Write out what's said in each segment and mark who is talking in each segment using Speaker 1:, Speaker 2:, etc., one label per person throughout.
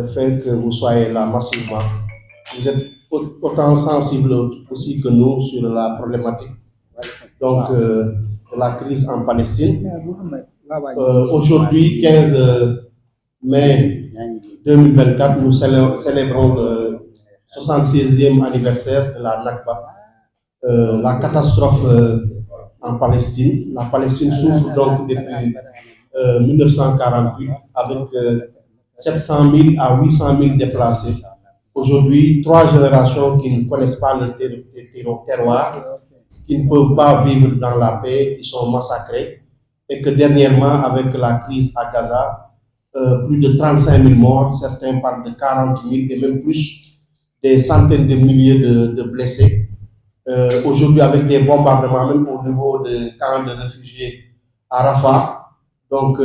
Speaker 1: fait que vous soyez là massivement. Vous êtes autant sensible aussi que nous sur la problématique donc, de la crise en Palestine. Aujourd'hui, 15 mai 2024, nous célébrons le 76e anniversaire de la Nakba, la catastrophe en Palestine. La Palestine souffre donc depuis 1948 avec 700 000 à 800 000 déplacés. Aujourd'hui, 3 générations qui ne connaissent pas le terroir, qui ne peuvent pas vivre dans la paix, qui sont massacrés, et que dernièrement, avec la crise à Gaza, plus de 35 000 morts, certains parlent de 40 000 et même plus, des centaines de milliers de blessés. Aujourd'hui, avec des bombardements, même au niveau des camps de réfugiés à Rafah, donc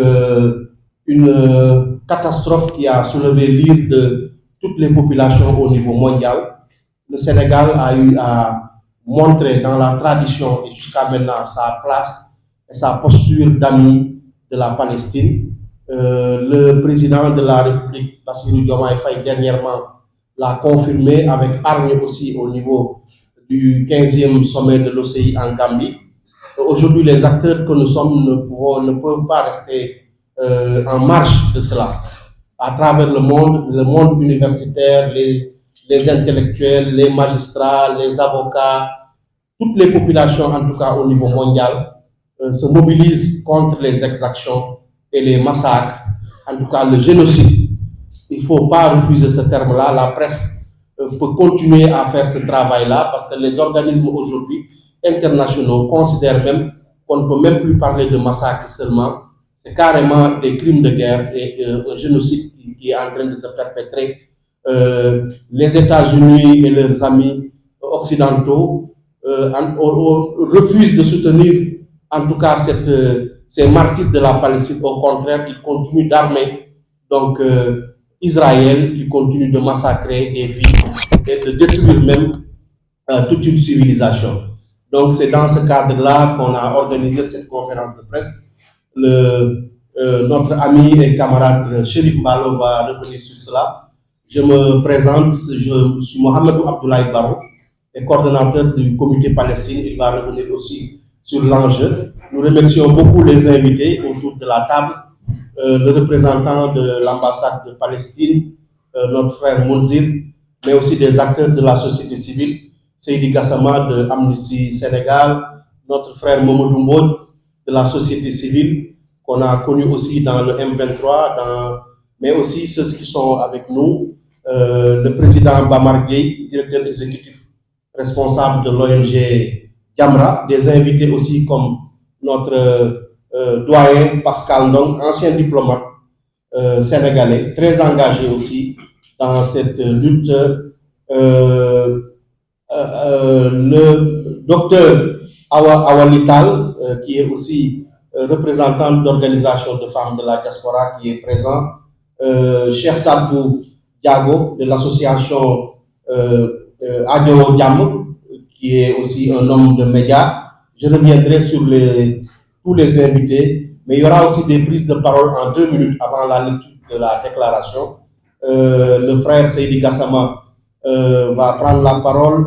Speaker 1: une catastrophe qui a soulevé l'ire de toutes les populations au niveau mondial. Le Sénégal a eu à montrer dans la tradition et jusqu'à maintenant sa place et sa posture d'ami de la Palestine. Le président de la République, Bassirou Diomaye Faye, dernièrement l'a confirmé avec armes aussi au niveau du 15e sommet de l'OCI en Gambie. Aujourd'hui, les acteurs que nous sommes ne peuvent pas rester en marge de cela. À travers le monde universitaire, les intellectuels, les magistrats, les avocats, toutes les populations, en tout cas au niveau mondial, se mobilisent contre les exactions et les massacres, en tout cas le génocide. Il ne faut pas refuser ce terme-là. La presse peut continuer à faire ce travail-là parce que les organismes aujourd'hui internationaux considèrent même qu'on ne peut même plus parler de massacre seulement. C'est carrément des crimes de guerre et un génocide qui est en train de se perpétrer. Les États-Unis et leurs amis occidentaux refusent de soutenir en tout cas ces martyrs de la Palestine. Au contraire, ils continuent d'armer donc Israël, qui continue de massacrer des vies et de détruire même toute une civilisation. Donc c'est dans ce cadre-là qu'on a organisé cette conférence de presse. Notre ami et camarade Chérif Mbalo va revenir sur cela. Je me présente, je suis Mohamedou Abdoulaye Barou, et coordonnateur du comité Palestine. Il va revenir aussi sur l'enjeu. Nous remercions beaucoup les invités autour de la table, le représentant de l'ambassade de Palestine, notre frère Mounzir, mais aussi des acteurs de la société civile, Seydi Gassama de Amnesty Sénégal, notre frère Momodou Mbodj de la société civile, qu'on a connu aussi dans le M23, mais aussi ceux qui sont avec nous, le président Bamar Gueye, directeur exécutif responsable de l'ONG Jamra, des invités aussi comme notre doyen Pascal Ndong, ancien diplomate sénégalais, très engagé aussi dans cette lutte. Le docteur Awalital, qui est aussi représentant d'organisation de femmes de la diaspora, qui est présent. Cheikh Sadbou Diago, de l'association Adjo Diam, qui est aussi un homme de médias. Je reviendrai sur tous les invités, mais il y aura aussi des prises de parole en 2 minutes avant la lecture de la déclaration. Le frère Seydi Gassama va prendre la parole,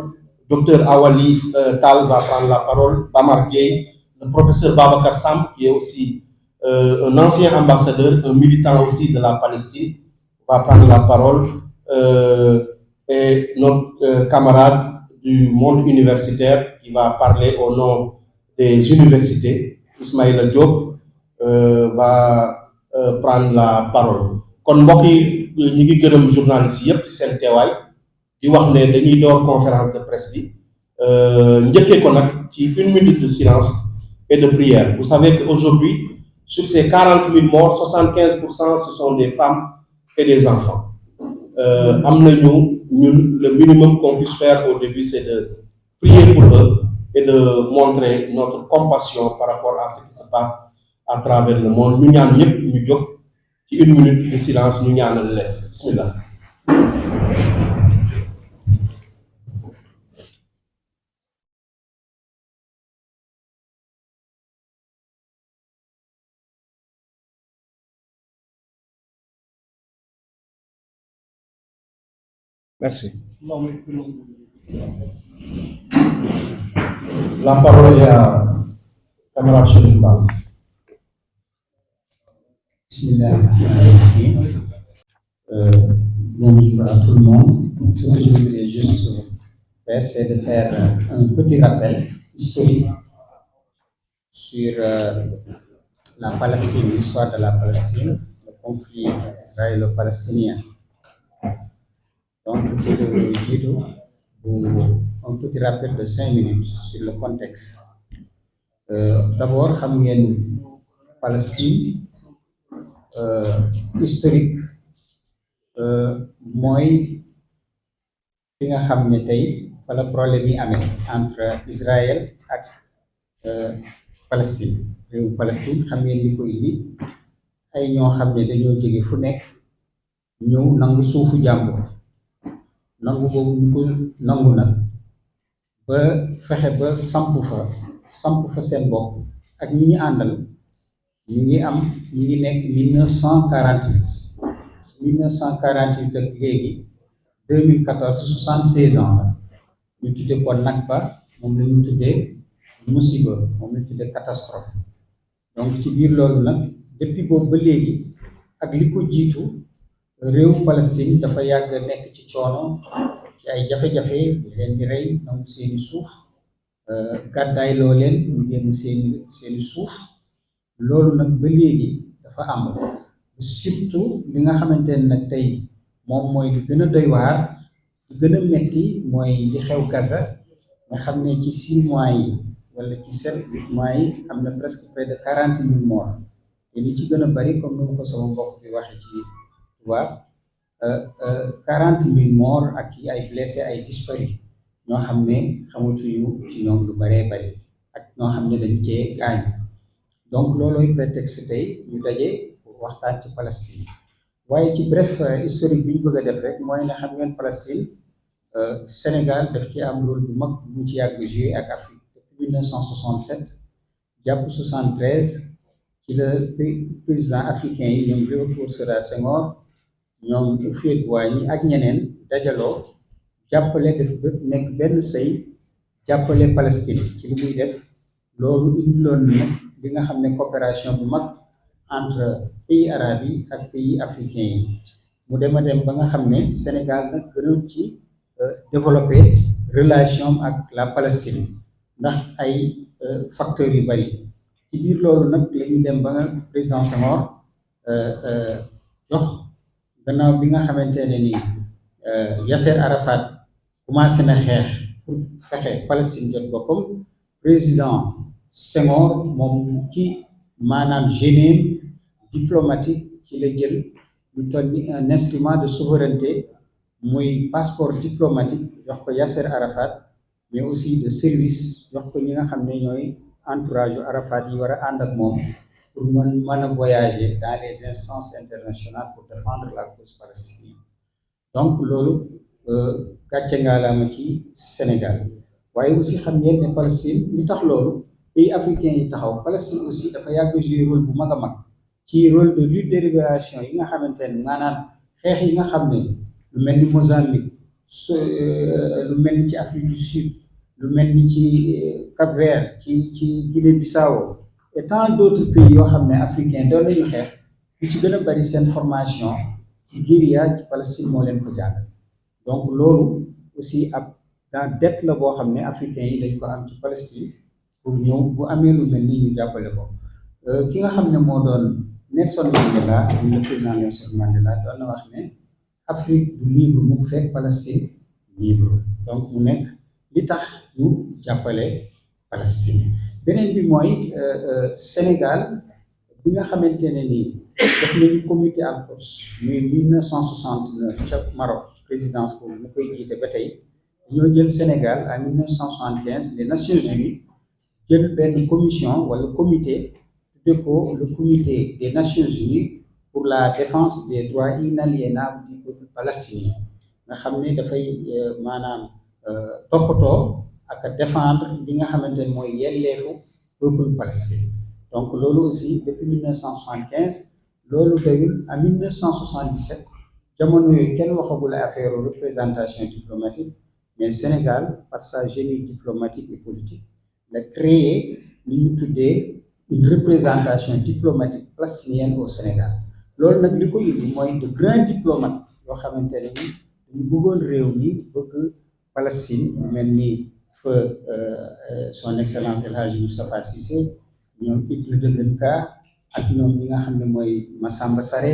Speaker 1: Dr Awali Tal va prendre la parole, Bamar Gueye, le professeur Babacar Sam, qui est aussi un ancien ambassadeur, un militant aussi de la Palestine, va prendre la parole, et notre camarade du monde universitaire qui va parler au nom des universités, Ismaïla Diop, va prendre la parole. Kon mbokk yi ñi ngi gërëm journalistes yépp ci seen teewaay di wax ne dañuy door conférence de presse bi njëkkee ko nag ci 1 minute de silence et de prière. Vous savez qu'aujourd'hui, sur ces 40 000 morts, 75% ce sont des femmes et des enfants. Le minimum qu'on puisse faire au début, c'est de prier pour eux et de montrer notre compassion par rapport à ce qui se passe à travers le monde. Ñu ñaan ñëpp ñu jóg ci 1 minute de silence ñu ñaanal leen. Bismillah. Merci. La parole est à camarade Chérif Mbal.
Speaker 2: Bismillahirrahmanirrahim. Bonjour à tout le monde. Ce que je voudrais juste faire, c'est de faire un petit rappel historique sur la Palestine, l'histoire de la Palestine, le conflit israélo-palestinien. Donc, je vais dire un petit rappel de 5 minutes sur le contexte. D'abord, xam ngeen Palestine historique mooy fi nga xam ne tey wala problème yi amee entre Israël ak Palestine. Réewu Palestine xam ngeen li ko indi ay ñoo xam ne dañoo jóge fu nekk ñëw nangu suufu jàmbur nangu boobu ñu ko nangu nag ba fexe ba samp fa seen bopp ak ñi ñu àndal ñu ngi nekk 1948 1948 ak léegi 2014 76 ans la ñu tuddee ko Nakba moom la ñu tuddee musiba moom la ñu tuddee catastrophe. Donc ci biir loolu nag depuis boobu ba léegi ak li ko jiitu réewu Palestine dafa yàgg nekk ci coono ci ay jafe-jafe leen di rey nangu seeni suuf gàddaay loo leen ñu génn seeni suuf loolu nag ba léegi dafa am surtout li nga xamante ne nag tey moom mooy li gën a doy waar li gën a metti mooy li xew Gaza nga xam ne ci 6 mois yi wala ci 7-8 mois yi am na presque près de 40 000 morts te li ci gën a bari comme ni ma ko sama mbokk bi waxee ci tubaab 40 000 morts ak ay blessés ay disparus ñoo xam ne xamatuñu ci ñoom lu baree bari ak ñoo xam ne dañ cee gaañu donc loolooy prétexte tey ñu daje pour waxtaan ci Palestine waaye ci bref historique bi ñu bëgg a def rek mooy ne xam ngeen Palestine Sénégal daf ci am rôle bu mag bu ci yàgg joué ak Afrique depuis 1967 jàpp 73 ci la président africain yi ñoom Léopold Sédar Senghor ñoom Houphouët-Boigny ak ñeneen dajaloo jàppale def nekk benn say jàppale Palestine ci li muy def loolu indiloon na li nga xam ne coopération bu mag entre pays arabes yi ak pays africains yi mu dem a dem ba nga xam ne Sénégal nag gënoon ci développer relation ak la Palestine ndax ay facteurs yu bari ci biir loolu nag la ñu dem ba nga président Senghor jox gannaaw bi nga xamante ne ni Yasser Arafat commencé na xeex pour fexe Palestine jot boppam président Senghor moom ci maanaam génie diplomatique ci la jël lu toll ni un instrument de souveraineté muy passeport diplomatique jox ko Yasser Arafat mais aussi de service jox ko ñi nga xam ne ñooy entourage yu Arafat yi war a ànd ak moom pour mën a voyager dans les instances internationales pour défendre la cause palestinienne donc loolu gàcce ngaalaama ci Sénégal waaye aussi xam ngeen ne Palestine li tax loolu pays africains yi taxaw Palestine aussi dafa yàgg jouer rôle bu mag a mag ci rôle de lutte de libération yi nga xamante ne maanaam xeex yi nga xam ne lu mel ni Mozambique lu mel ni ci Afrique du Sud lu mel ni ci Cap-Vert ci Guinée-Bissau et tant d'autres pays yoo xam ne africains doon nañu xeex lu ci gën a bari seen formation ci guérilla ci Palestine moo leen ko jàngal donc loolu aussi ab dans dette la boo xam ne africains yi dañ ko am ci Palestine pour ñëw bu amee lu mel ni ñu jàppale ko ki nga xam ne moo doon Nelson Mandela le président Nelson Mandela doon na wax ne Afrique du libre mu fekk Palestine libre donc mu nekk li tax ñu jàppale Palestine beneen bi mooy Sénégal bi nga xamante ne nii def nañu comité ALPOS muy 1969 ca Maroc présidence boobu mu koy jiite ba tey ñoo jël Sénégal en 1975 les Nations Unies jël benn commission wala comité tudde ko le comité des Nations Unies pour la défense des droits inaliénables du peuple palestinien nga xam ne dafay maanaam toppatoo ak défendre li nga xamante ne mooy yelleefu peuple palestinien donc loolu aussi depuis 1975 loolu dayul en 1977 jamono yooyu kenn waxagul affaire représentation diplomatique mais Sénégal par sa génie diplomatique et politique la créé li ñu tuddee une représentation diplomatique palestinienne au Sénégal loolu nag li ko indi mooy de grands diplomates yoo xamante ne ni dañu bëggoon réew mi bëgg Palestine mel ni fa son excellence El Hadji Moustapha Cissé ñoom Idrissa Déguène Ka ak ñoom ñi nga xam ne mooy Massamba Sarré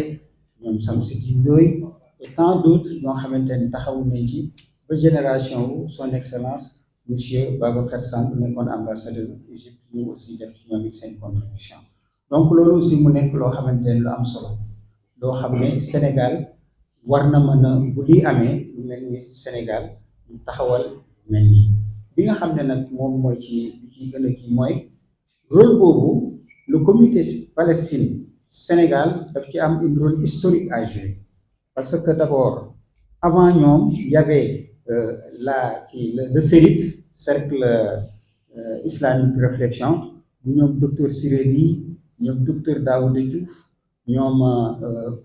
Speaker 2: ñoom Samsidine Ndoye et tant d'autres ñoo xamante ni taxawu nañ ci ba génération wu son excellence monsieur Babacar Samb nekkoon ambassadeur Égypte ñu aussi def ci ñoom it seen contribution donc loolu aussi mu nekk loo xamante ne lu am solo loo xam ne Sénégal war na mën a bu lii amee lu mel ni Sénégal ñu taxawal mel nii bi nga xam ne nag moom mooy ci li ci gën a kii mooy rôle boobu le comité Palestine Sénégal daf ci am un rôle historique à jouer parce que d'abord avant ñoom y avait le CERIT cercle islamique de réflexion bu ñoom docteur Siré Ly ñoom docteur Daouda Diouf ñoom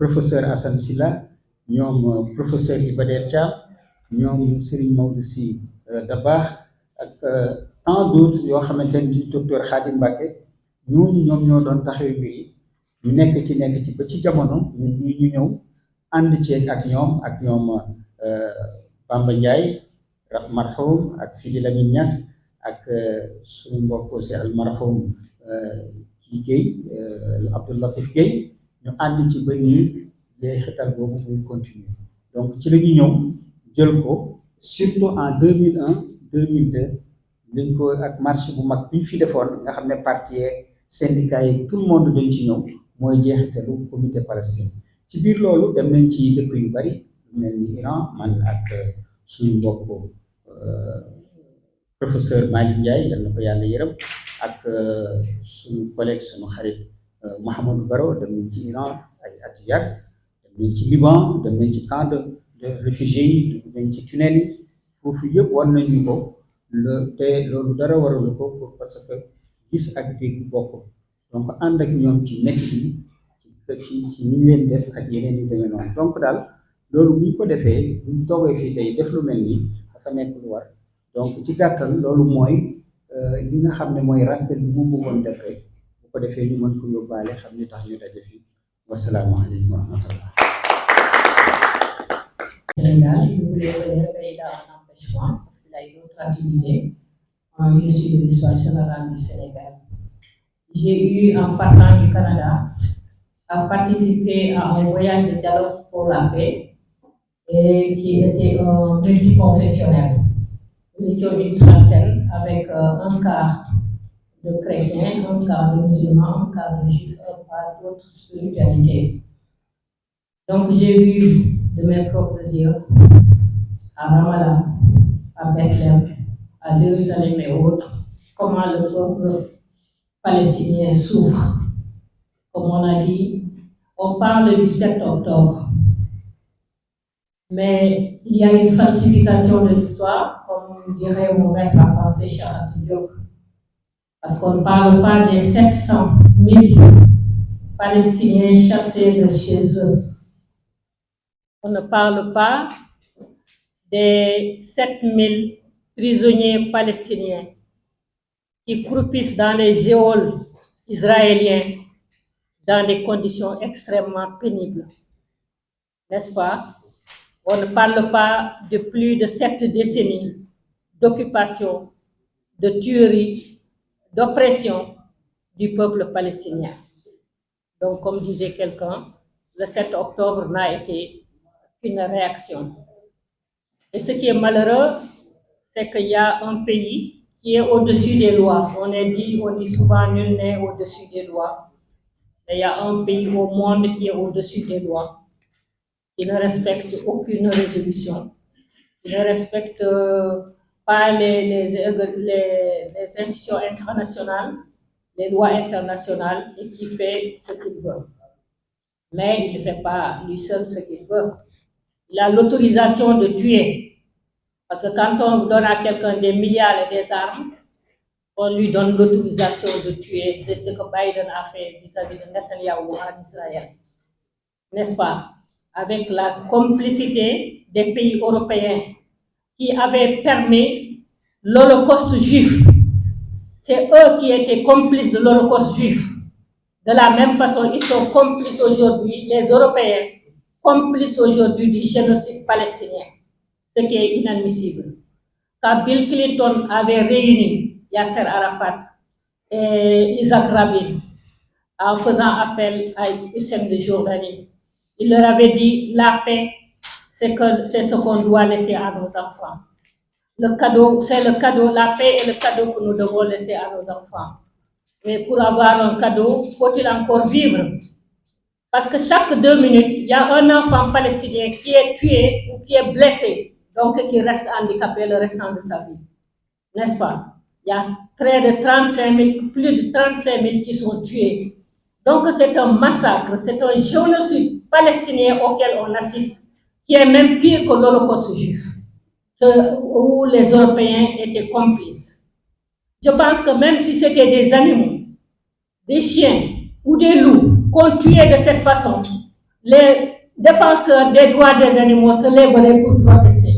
Speaker 2: professeur Assane Sylla ñoom professeur Iba Der Thiam ñoom Serigne Maodo Sy Dabakh ak tant d'autres yoo xamante ni docteur Khadim Mbacké ñooñu ñoom ñoo doon taxawee mbir yi ñu nekk ci ba ci jamono ñun ñii ñu ñëw ànd ceeg ak ñoom Bamba Ndiaye marhum ak Sidi Lamine Niass ak suñu mbokk aussi al marhum kii Guèye Abdou Latif Guèye ñu ànd ci ba nii jeexital boobu muy continuer donc ci la ñu ñëw jël ko surtout en 2001 2002 dañ ko ak marche bu mag bi ñu fi defoon nga xam ne parti yeeg syndicat yi tout le monde dañ ci ñëw mooy jeexitalu comité Palestine ci biir loolu dem nañ ci dëkk yu bari lu mel ni Iran man ak suñu mbokk professeur Malick Ndiaye yal na ko yàlla yërëm ak suñu collègue suñu xarit Mouhamadou Baro dem nañ ci Iran ay at yu yàgg dem nañ ci Liban dem nañ ci camp de réfugiés yi dem nañ ci tunnel yi foofu yëpp war nañu ko te loolu dara waralu ko pour parce que gis ak dégg bokk donc ànd ak ñoom ci métti yi ci ni leen def ak yeneen yu demee noonu donc daal loolu bu ñu ko defee bu ñu toogee fii tey def lu mel nii dafa nekk lu war donc ci gàttal loolu mooy li nga xam ne mooy rappel bi mu bëggoon def rek bu ko defee ñu mën ko yóbbaale xam ni tax ñu daje fii wasalaamaaleykum wa rahmatullah.
Speaker 3: Sénégal, il voulait rester dans un empêchement parce qu'il a une autre activité en issue de l'histoire générale du Sénégal. J'ai eu, en partant du Canada, à participer à un voyage de dialogue pour la paix et qui était multiconfessionnel. Nous étions une trentaine avec un quart de chrétiens, un quart de musulmans, un quart de juifs, un quart d'autres spiritualités. Donc j'ai vu de mes propres yeux à Ramallah, à Bethléem, à Jérusalem et autres, comment le peuple palestinien souffre. Comme on a dit, on parle du 7 octobre, mais il y a une falsification de l'histoire, comme dirait mon maître à penser Cheikh Anta Diop, parce qu'on ne parle pas des 700 000 Palestiniens chassés de chez eux. On ne parle pas des 7000 prisonniers palestiniens qui croupissent dans les geôles israéliens dans des conditions extrêmement pénibles. N'est-ce pas? On ne parle pas de plus de 7 décennies d'occupation, de tuerie, d'oppression du peuple palestinien. Donc, comme disait quelqu'un, le 7 octobre n'a été qu'une réaction. Et ce qui est malheureux, c'est qu'il y a un pays qui est au-dessus des lois. On dit souvent nul n'est au-dessus des lois. Et il y a un pays au monde qui est au-dessus des lois, qui ne respecte aucune résolution, qui ne respecte pas les institutions internationales, les lois internationales, et qui fait ce qu'il veut. Mais il ne fait pas lui seul ce qu'il veut. Il a l'autorisation de tuer. Parce que quand on donne à quelqu'un des milliards et des armes, on lui donne l'autorisation de tuer. C'est ce que Biden a fait vis-à-vis de Netanyahou en Israël. N'est-ce pas? avec la complicité des pays européens qui avaient permis l'Holocauste juif. C'est eux qui étaient complices de l'Holocauste juif. De la même façon, ils sont complices aujourd'hui, les Européens, complices aujourd'hui du génocide palestinien, ce qui est inadmissible. Quand Bill Clinton avait réuni Yasser Arafat et Isaac Rabin en faisant appel à Hussein de Jordanie, il leur avait dit la paix, c'est ce qu'on doit laisser à nos enfants. Le cadeau, c'est le cadeau, la paix est le cadeau que nous devons laisser à nos enfants. Mais pour avoir un cadeau, faut-il encore vivre? Parce que chaque 2 minutes, il y a un enfant palestinien qui est tué ou qui est blessé, donc qui reste handicapé le restant de sa vie. N'est-ce pas? Il y a près de 35 000, plus de 35 000 qui sont tués. Donc c'est un massacre, c'est un génocide palestinien auquel on assiste, qui est même pire que l'Holocauste juif, où les Européens étaient complices. Je pense que même si c'était des animaux, des chiens ou des loups qu'on tuait de cette façon, les défenseurs des droits des animaux se lèveraient pour protester.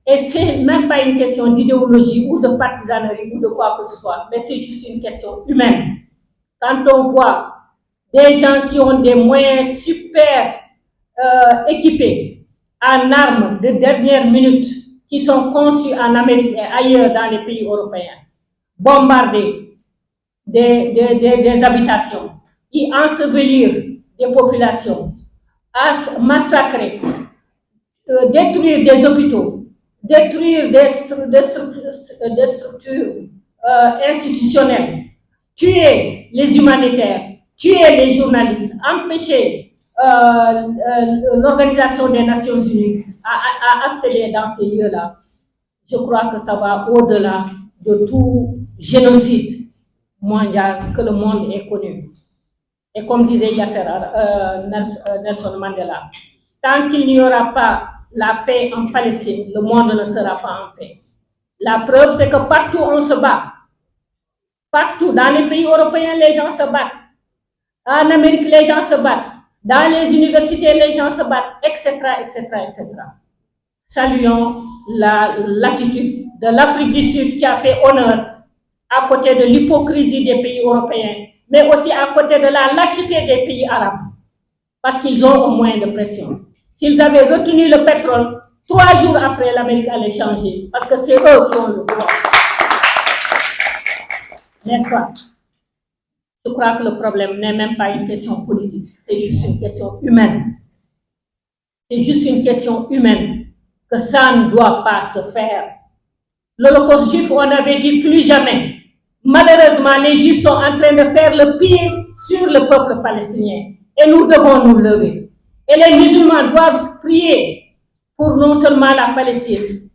Speaker 3: Et ce n'est même pas une question d'idéologie ou de partisanerie ou de quoi que ce soit, mais c'est juste une question humaine. Quand on voit des gens qui ont des moyens super équipés en armes de dernière minute, qui sont conçus en Amérique et ailleurs dans les pays européens, bombarder des habitations, y ensevelir des populations, massacrer, détruire des hôpitaux, détruire des structures institutionnelles, tuer les humanitaires, tuer les journalistes, empêcher l'Organisation des Nations Unies à accéder dans ces lieux-là. Je crois que ça va au-delà de tout génocide mondial que le monde ait connu. Et comme disait Yasser Nelson Mandela, tant qu'il n'y aura pas la paix en Palestine, le monde ne sera pas en paix. La preuve, c'est que partout on se bat. Partout, dans les pays européens, les gens se battent. En Amérique, les gens se battent. Dans les universités, les gens se battent, etc., etc., etc. Saluons l'attitude de l'Afrique du Sud qui a fait honneur à côté de l'hypocrisie des pays européens, mais aussi à côté de la lâcheté des pays arabes, parce qu'ils ont un moyen de pression. S'ils avaient retenu le pétrole, 3 jours après, l'Amérique allait changer, parce que c'est eux qui ont le droit. N'est-ce pas? Je crois que le problème n'est même pas une question politique, c'est juste une question humaine. C'est juste une question humaine, que ça ne doit pas se faire. L'Holocauste juif, on avait dit plus jamais. Malheureusement, les Juifs sont en train de faire le pire sur le peuple palestinien. Et nous devons nous lever. Et les musulmans doivent prier pour non seulement la Palestine,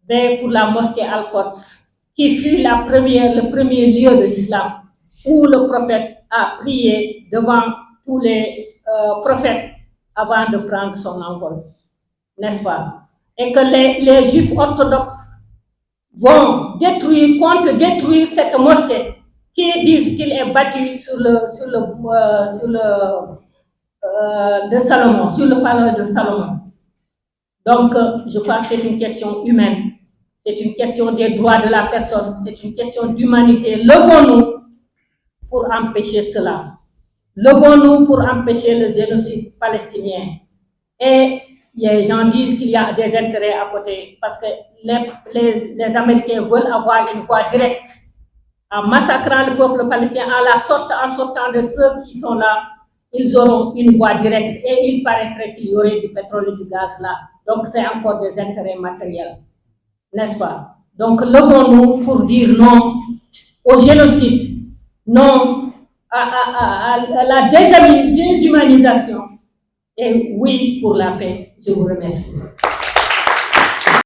Speaker 3: mais pour la mosquée Al-Quds, qui fut le premier lieu de l'islam, où le prophète a prié devant tous les prophètes avant de prendre son envol. N'est-ce pas? Et que les Juifs orthodoxes vont comptent détruire cette mosquée qui, disent-ils, est bâtie sur le de Salomon, sur le palais de Salomon. Donc, je crois que c'est une question humaine, c'est une question des droits de la personne, c'est une question d'humanité. Levons-nous pour empêcher cela. Levons-nous pour empêcher le génocide palestinien. Et les gens disent qu'il y a des intérêts à côté, parce que les Américains veulent avoir une voie directe. En massacrant le peuple palestinien, en sortant de ceux qui sont là, ils auront une voie directe. Et il paraîtrait qu'il y aurait du pétrole et du gaz là. Donc c'est encore des intérêts matériels. N'est-ce pas? Donc levons-nous pour dire non au génocide, non à la déshumanisation. Et oui pour la paix. Je vous remercie.